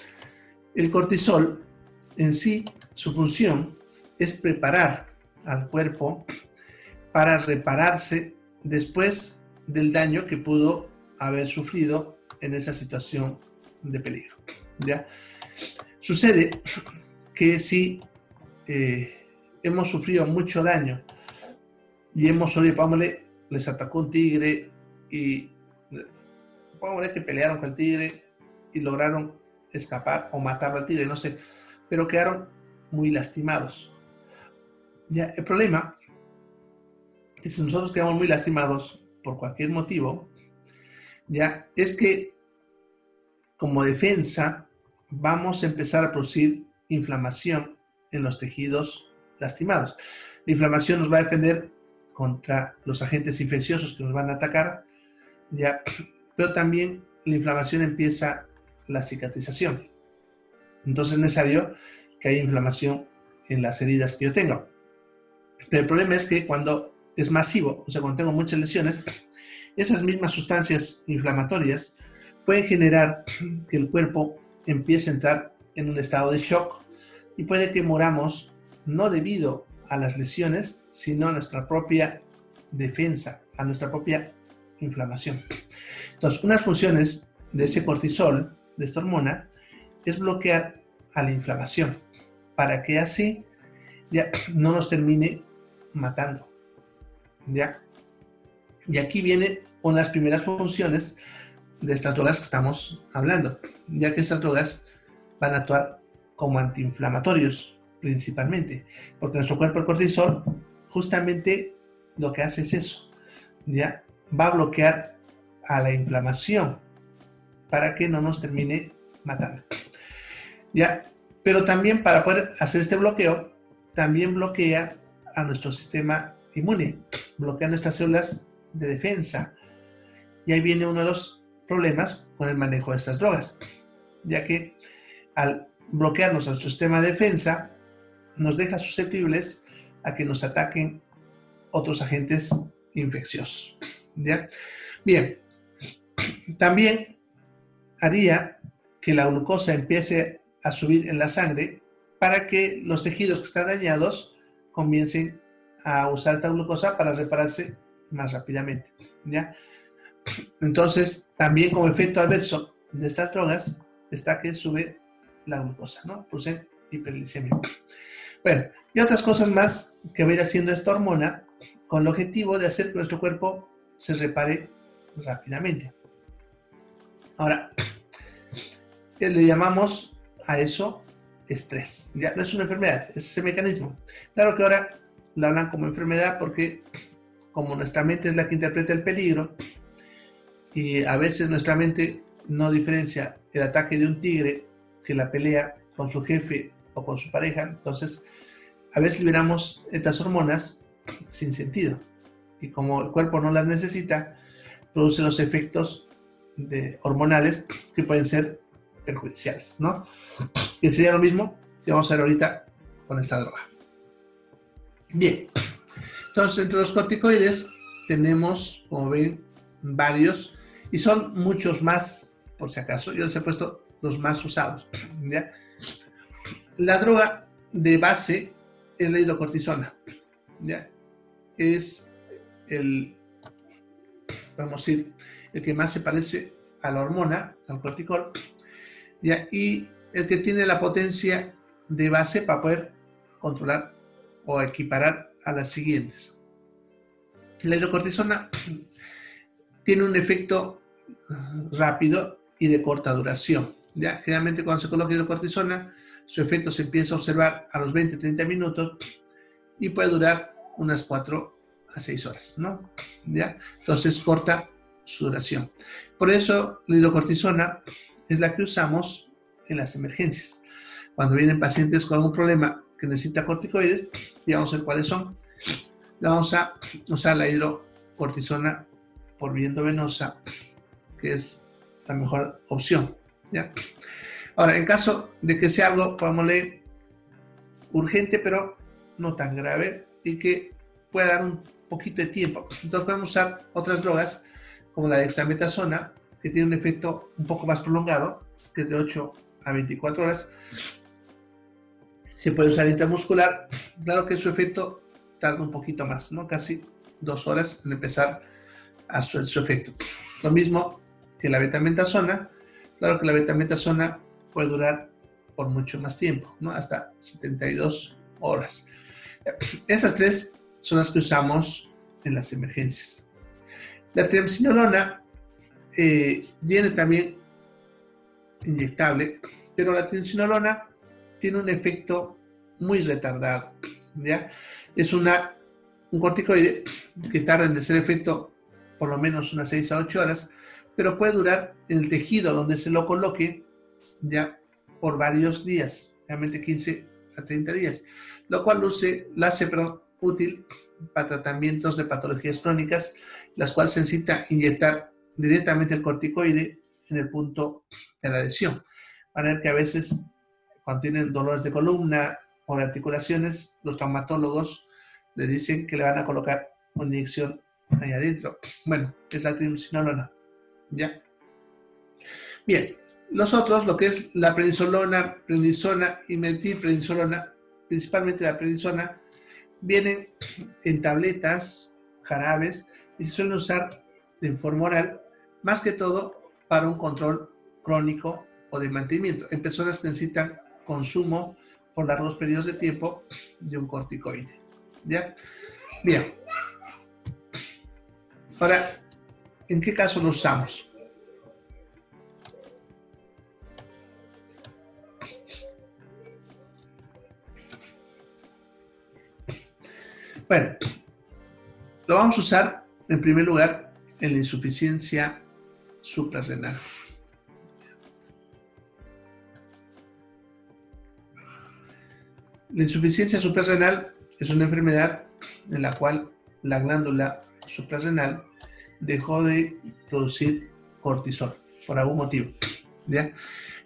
El cortisol en sí, su función es preparar al cuerpo para repararse después del daño que pudo haber sufrido en esa situación de peligro, ¿ya? Sucede que si hemos sufrido mucho daño y pongámosle, les atacó un tigre y pongámosle que pelearon con el tigre y lograron escapar o matar al tigre, no sé, pero quedaron muy lastimados. Ya, el problema es que si nosotros quedamos muy lastimados por cualquier motivo, ya es que como defensa vamos a empezar a producir inflamación en los tejidos lastimados. La inflamación nos va a defender contra los agentes infecciosos que nos van a atacar, ya, pero también la inflamación empieza la cicatrización. Entonces es necesario que haya inflamación en las heridas que yo tengo. Pero el problema es que cuando es masivo, o sea, cuando tengo muchas lesiones, esas mismas sustancias inflamatorias pueden generar que el cuerpo empiece a entrar en un estado de shock y puede que moramos no debido a las lesiones, sino a nuestra propia defensa, a nuestra propia inflamación. Entonces, unas funciones de ese cortisol de esta hormona es bloquear a la inflamación, para que así ya no nos termine matando. ¿Ya? Y aquí vienen una de las primeras funciones de estas drogas que estamos hablando, ya que estas drogas van a actuar como antiinflamatorios principalmente, porque nuestro cuerpo, el cortisol, justamente lo que hace es eso, ¿ya? Va a bloquear a la inflamación para que no nos termine matando, ¿ya? Pero también para poder hacer este bloqueo, también bloquea a nuestro sistema inmune, bloquea nuestras células de defensa. Y ahí viene uno de los problemas con el manejo de estas drogas, ya que al bloquearnos nuestro sistema de defensa, nos deja susceptibles a que nos ataquen otros agentes infecciosos. ¿Ya? Bien, también haría que la glucosa empiece a subir en la sangre para que los tejidos que están dañados comiencen a usar esta glucosa para repararse más rápidamente. ¿Ya? Entonces, también como efecto adverso de estas drogas está que sube la glucosa, ¿no? Producen hiperglicemia. Bueno, y otras cosas más que va a ir haciendo esta hormona con el objetivo de hacer que nuestro cuerpo se repare rápidamente. Ahora, le llamamos a eso estrés. Ya no es una enfermedad, es ese mecanismo. Claro que ahora lo hablan como enfermedad porque como nuestra mente es la que interpreta el peligro y a veces nuestra mente no diferencia el ataque de un tigre que la pelea con su jefe o con su pareja, entonces a veces liberamos estas hormonas sin sentido y como el cuerpo no las necesita, produce los efectos hormonales que pueden ser perjudiciales, ¿no? Que sería lo mismo que vamos a ver ahorita con esta droga. Bien, entonces entre los corticoides tenemos, como ven, varios y son muchos más, por si acaso, yo les he puesto los más usados, ¿ya? La droga de base es la hidrocortisona, ¿ya? Es vamos a decir, el que más se parece a la hormona, al corticol, ¿ya? Y el que tiene la potencia de base para poder controlar o equiparar a las siguientes. La hidrocortisona tiene un efecto rápido y de corta duración. ¿Ya? Generalmente cuando se coloca hidrocortisona, su efecto se empieza a observar a los 20-30 minutos y puede durar unas 4 a 6 horas, ¿no? ¿Ya? Entonces corta su duración. Por eso la hidrocortisona es la que usamos en las emergencias. Cuando vienen pacientes con algún problema que necesita corticoides, ya vamos a ver cuáles son. Vamos a usar la hidrocortisona por vía endovenosa, que es la mejor opción, ¿ya? Ahora, en caso de que sea algo, pongámosle, urgente, pero no tan grave, y que pueda dar un poquito de tiempo, entonces podemos usar otras drogas, como la dexametasona, que tiene un efecto un poco más prolongado, que es de 8 a 24 horas. Se puede usar intramuscular, claro que su efecto tarda un poquito más, ¿no? Casi 2 horas en empezar a su efecto. Lo mismo que la betametasona, claro que la betametasona puede durar por mucho más tiempo, ¿no? Hasta 72 horas. Esas tres son las que usamos en las emergencias. La triamcinolona viene también inyectable, pero la triamcinolona tiene un efecto muy retardado, ¿ya? Es un corticoide que tarda en hacer efecto por lo menos unas 6 a 8 horas, pero puede durar en el tejido donde se lo coloque ya por varios días, realmente 15 a 30 días, lo cual la hace útil para tratamientos de patologías crónicas, las cuales se necesita inyectar directamente el corticoide en el punto de la lesión. Van a ver que a veces cuando tienen dolores de columna o de articulaciones, los traumatólogos le dicen que le van a colocar una inyección ahí adentro. Bueno, es la triamcinolona, ¿ya? Bien, los otros, lo que es la prednisona y metilprednisolona, principalmente la prednisona, vienen en tabletas, jarabes, y se suelen usar en forma oral, más que todo para un control crónico o de mantenimiento en personas que necesitan consumo por largos periodos de tiempo de un corticoide. ¿Ya? Bien. Ahora, ¿en qué caso lo usamos? Bueno, lo vamos a usar en primer lugar en la insuficiencia suprarrenal. La insuficiencia suprarrenal es una enfermedad en la cual la glándula suprarrenal dejó de producir cortisol por algún motivo. ¿Ya?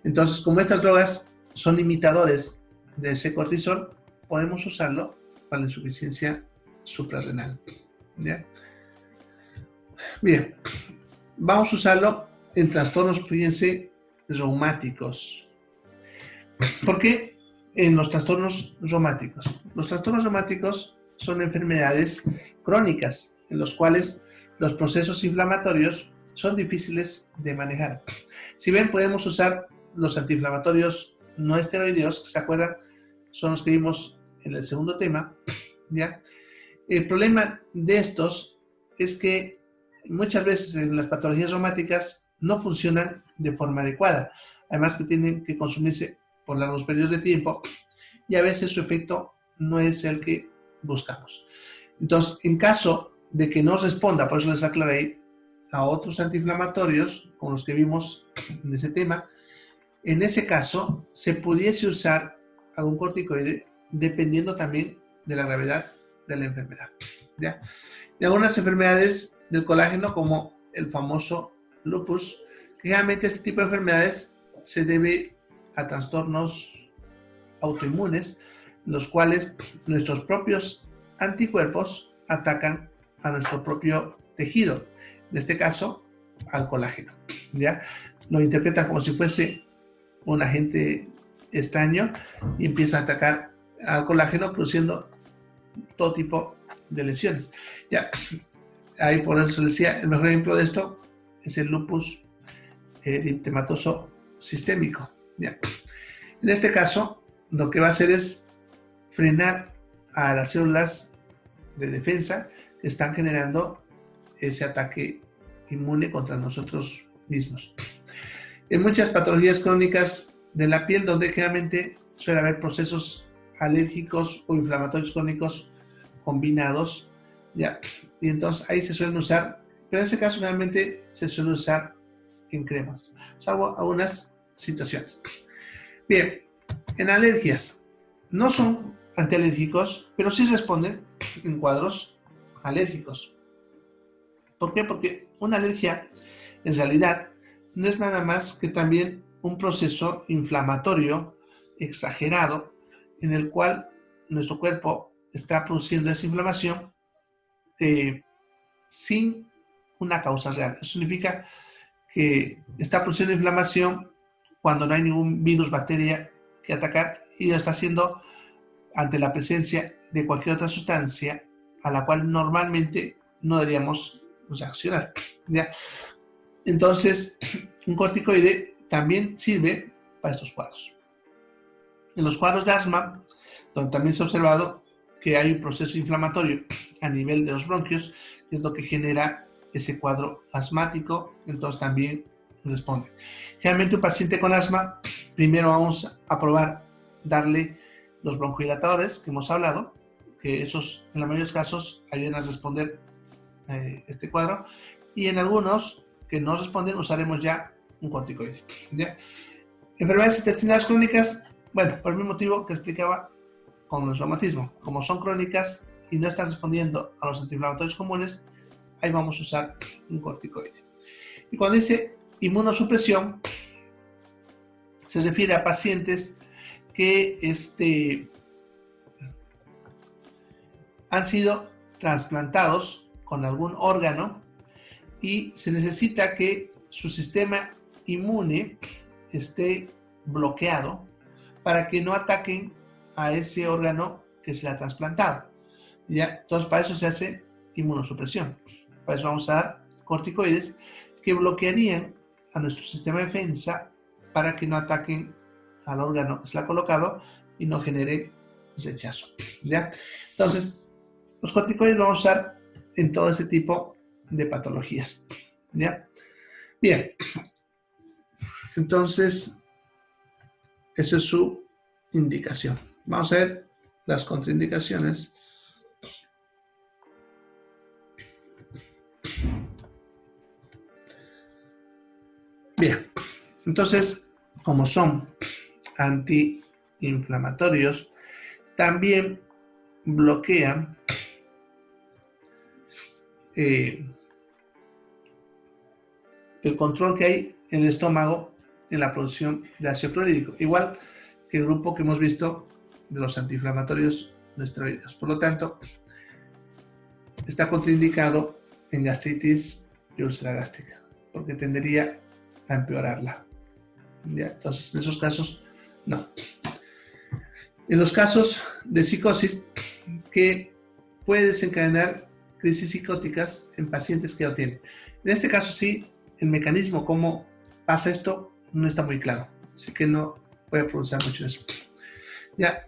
Entonces, como estas drogas son imitadores de ese cortisol, podemos usarlo para la insuficiencia suprarrenal. ¿Ya? Bien, vamos a usarlo en trastornos, fíjense, reumáticos. ¿Por qué en los trastornos reumáticos? Los trastornos reumáticos son enfermedades crónicas en los cuales los procesos inflamatorios son difíciles de manejar. Si bien podemos usar los antiinflamatorios no esteroideos, ¿se acuerdan? Son los que vimos en el segundo tema, ¿ya? El problema de estos es que muchas veces en las patologías reumáticas no funcionan de forma adecuada. Además que tienen que consumirse por largos periodos de tiempo y a veces su efecto no es el que buscamos. Entonces, en caso de que no responda, por eso les aclaré, a otros antiinflamatorios, como los que vimos en ese tema, en ese caso se pudiese usar algún corticoide dependiendo también de la gravedad de la enfermedad. ¿Ya? Y algunas enfermedades del colágeno, como el famoso lupus, generalmente este tipo de enfermedades se debe a trastornos autoinmunes, los cuales nuestros propios anticuerpos atacan a nuestro propio tejido, en este caso al colágeno. ¿Ya? Lo interpretan como si fuese un agente extraño y empieza a atacar al colágeno produciendo todo tipo de lesiones. ¿Ya? Ahí por eso decía, el mejor ejemplo de esto es el lupus eritematoso sistémico. ¿Ya? En este caso, lo que va a hacer es frenar a las células de defensa que están generando ese ataque inmune contra nosotros mismos. En muchas patologías crónicas de la piel, donde generalmente suele haber procesos alérgicos o inflamatorios crónicos combinados, ¿ya? Y entonces ahí se suelen usar, pero en ese caso generalmente se suele usar en cremas, salvo algunas situaciones. Bien, en alergias, no son antialérgicos, pero sí responden en cuadros alérgicos. ¿Por qué? Porque una alergia, en realidad, no es nada más que también un proceso inflamatorio exagerado en el cual nuestro cuerpo está produciendo esa inflamación sin una causa real. Eso significa que está produciendo inflamación cuando no hay ningún virus, bacteria que atacar y lo está haciendo ante la presencia de cualquier otra sustancia a la cual normalmente no deberíamos reaccionar. ¿Ya? Entonces, un corticoide también sirve para estos cuadros. En los cuadros de asma, donde también se ha observado que hay un proceso inflamatorio a nivel de los bronquios, que es lo que genera ese cuadro asmático, entonces también responde. Generalmente un paciente con asma, primero vamos a probar darle los broncodilatadores que hemos hablado, que esos en la mayoría de los casos ayudan a responder este cuadro, y en algunos que no responden usaremos ya un corticoide. ¿Ya? Enfermedades intestinales crónicas, bueno, por el mismo motivo que explicaba con el reumatismo, como son crónicas y no están respondiendo a los antiinflamatorios comunes, ahí vamos a usar un corticoide. Y cuando dice inmunosupresión, se refiere a pacientes que han sido trasplantados con algún órgano y se necesita que su sistema inmune esté bloqueado para que no ataquen a ese órgano que se le ha trasplantado. ¿Ya? Entonces, para eso se hace inmunosupresión. Para eso vamos a dar corticoides que bloquearían a nuestro sistema de defensa para que no ataquen al órgano que se le ha colocado y no genere rechazo, ¿ya? Entonces, los corticoides los vamos a usar en todo este tipo de patologías, ¿ya? Bien, entonces, esa es su indicación. Vamos a ver las contraindicaciones. Bien, entonces, como son antiinflamatorios, también bloquean el control que hay en el estómago en la producción de ácido clorhídrico, igual que el grupo que hemos visto de los antiinflamatorios no esteroideos. Por lo tanto, está contraindicado en gastritis y úlcera gástrica, porque tendería a empeorarla. ¿Ya? Entonces, en esos casos, no. En los casos de psicosis, que puede desencadenar crisis psicóticas en pacientes que lo tienen. En este caso, sí, el mecanismo, cómo pasa esto, no está muy claro. Así que no voy a pronunciar mucho eso. Ya,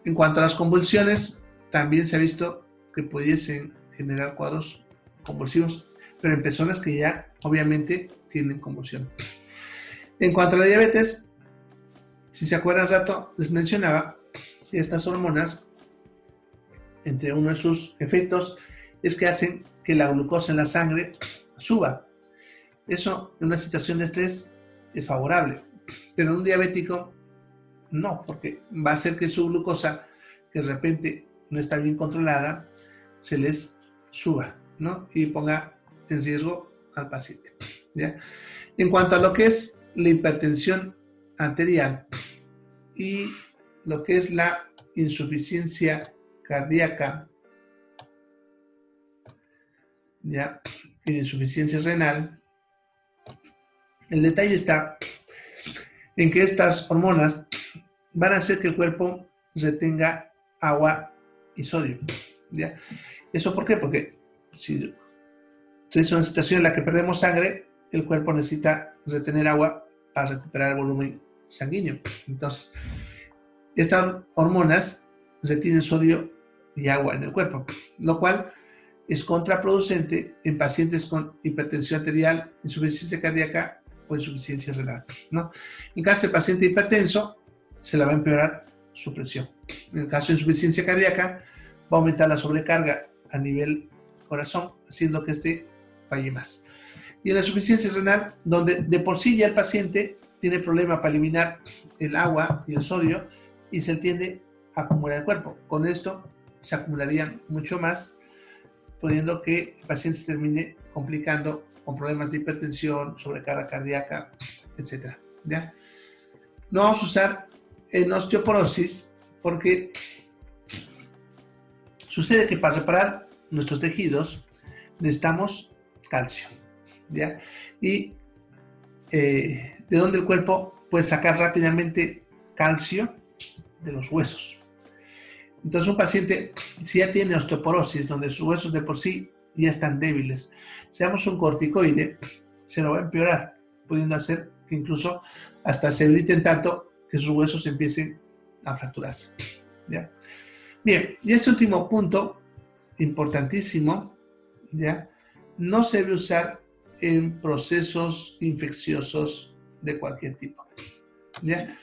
en cuanto a las convulsiones, también se ha visto que pudiesen generar cuadros convulsivos, pero en personas que ya obviamente tienen convulsión. En cuanto a la diabetes, si se acuerdan al rato, les mencionaba que estas hormonas, entre uno de sus efectos, es que hacen que la glucosa en la sangre suba. Eso en una situación de estrés es favorable, pero en un diabético no, porque va a hacer que su glucosa, que de repente no está bien controlada, se les suba, ¿no? Y ponga en riesgo al paciente, ¿ya? En cuanto a lo que es la hipertensión arterial y lo que es la insuficiencia cardíaca, ¿ya? Y la insuficiencia renal, el detalle está en que estas hormonas van a hacer que el cuerpo retenga agua y sodio, ¿ya? ¿Eso por qué? Porque si es una situación en la que perdemos sangre, el cuerpo necesita retener agua para recuperar el volumen sanguíneo. Entonces, estas hormonas retienen sodio y agua en el cuerpo, lo cual es contraproducente en pacientes con hipertensión arterial, insuficiencia cardíaca o insuficiencia renal, ¿no? En caso de paciente hipertenso, se le va a empeorar su presión. En el caso de insuficiencia cardíaca, va a aumentar la sobrecarga a nivel corazón, haciendo que este falle más. Y en la insuficiencia renal, donde de por sí ya el paciente tiene problema para eliminar el agua y el sodio y se tiende a acumular el cuerpo. Con esto se acumularían mucho más, pudiendo que el paciente se termine complicando con problemas de hipertensión, sobrecarga cardíaca, etc. ¿Ya? No vamos a usar en osteoporosis porque sucede que para reparar nuestros tejidos necesitamos calcio, ¿ya? Y de donde el cuerpo puede sacar rápidamente calcio de los huesos. Entonces un paciente, si ya tiene osteoporosis, donde sus huesos de por sí ya están débiles, si damos un corticoide, se lo va a empeorar, pudiendo hacer que incluso hasta se debiliten tanto que sus huesos empiecen a fracturarse, ¿ya? Bien, y este último punto, importantísimo, ¿ya? No se debe usar en procesos infecciosos de cualquier tipo, ¿ya?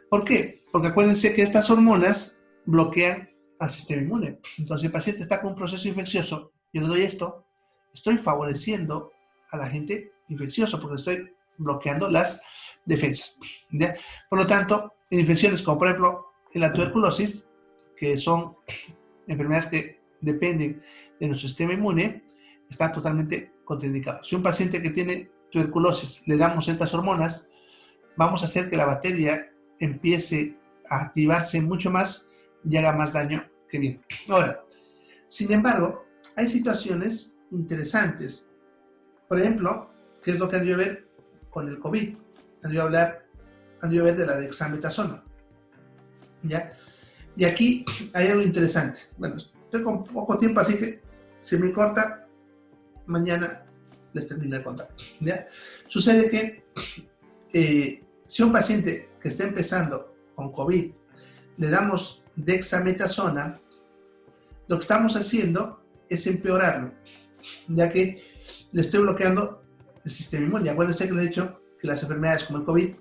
¿Por qué? Porque acuérdense que estas hormonas bloquean al sistema inmune. Entonces, si el paciente está con un proceso infeccioso, yo le doy esto, estoy favoreciendo al agente infeccioso porque estoy bloqueando las defensas, ¿ya? Por lo tanto, en infecciones como por ejemplo en la tuberculosis, que son enfermedades que dependen de nuestro sistema inmune, está totalmente contraindicado. Si un paciente que tiene tuberculosis le damos estas hormonas, vamos a hacer que la bacteria empiece a activarse mucho más y haga más daño que bien. Ahora, sin embargo, hay situaciones interesantes. Por ejemplo, ¿qué es lo que han debido ver con el COVID? Han debido ver de la dexametasona, ¿ya? Y aquí hay algo interesante. Bueno, estoy con poco tiempo, así que si me corta, mañana les termino el contacto, ¿ya? Sucede que Si a un paciente que está empezando con COVID le damos dexametasona, lo que estamos haciendo es empeorarlo, ya que le estoy bloqueando el sistema inmune. Acuérdense que le he dicho que las enfermedades como el COVID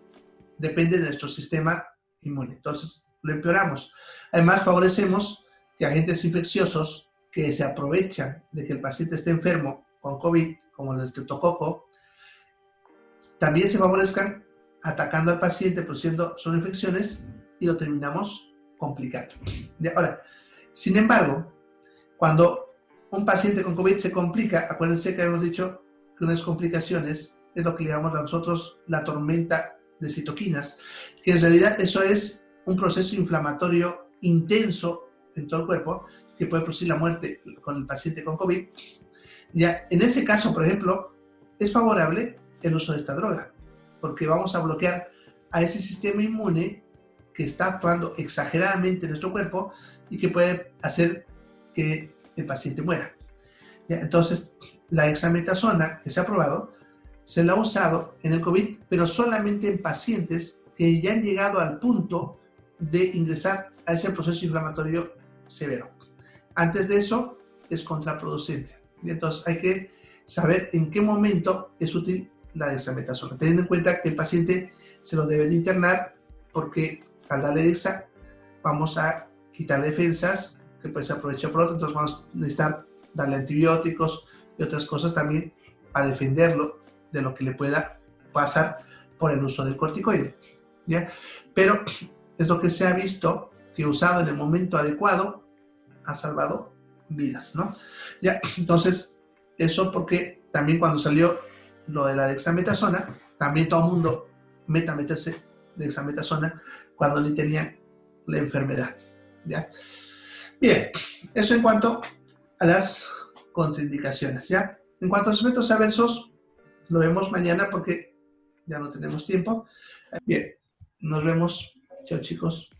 dependen de nuestro sistema inmune. Entonces, lo empeoramos. Además, favorecemos que agentes infecciosos que se aprovechan de que el paciente esté enfermo con COVID, como el estreptococo, también se favorezcan atacando al paciente, produciendo sus infecciones y lo terminamos complicando. Ahora, sin embargo, cuando un paciente con COVID se complica, acuérdense que hemos dicho que unas complicaciones es lo que le llamamos a nosotros la tormenta de citoquinas, que en realidad eso es un proceso inflamatorio intenso en todo el cuerpo que puede producir la muerte con el paciente con COVID. Ya, en ese caso, por ejemplo, es favorable el uso de esta droga, porque vamos a bloquear a ese sistema inmune que está actuando exageradamente en nuestro cuerpo y que puede hacer que el paciente muera. ¿Ya? Entonces, la dexametasona que se ha probado, se la ha usado en el COVID, pero solamente en pacientes que ya han llegado al punto de ingresar a ese proceso inflamatorio severo. Antes de eso, es contraproducente. Y entonces, hay que saber en qué momento es útil la dexametasona, teniendo en cuenta que el paciente se lo debe de internar porque al darle dexa vamos a quitar defensas que pues se aprovechan por otro, entonces vamos a necesitar darle antibióticos y otras cosas también a defenderlo de lo que le pueda pasar por el uso del corticoide, ¿ya? Pero es lo que se ha visto que usado en el momento adecuado ha salvado vidas, ¿no? ¿Ya? Entonces, eso porque también cuando salió lo de la dexametasona, también todo el mundo mete a meterse dexametasona cuando ni tenía la enfermedad, ¿ya? Bien, eso en cuanto a las contraindicaciones, ¿ya? En cuanto a los efectos adversos, lo vemos mañana porque ya no tenemos tiempo. Bien, nos vemos. Chao, chicos.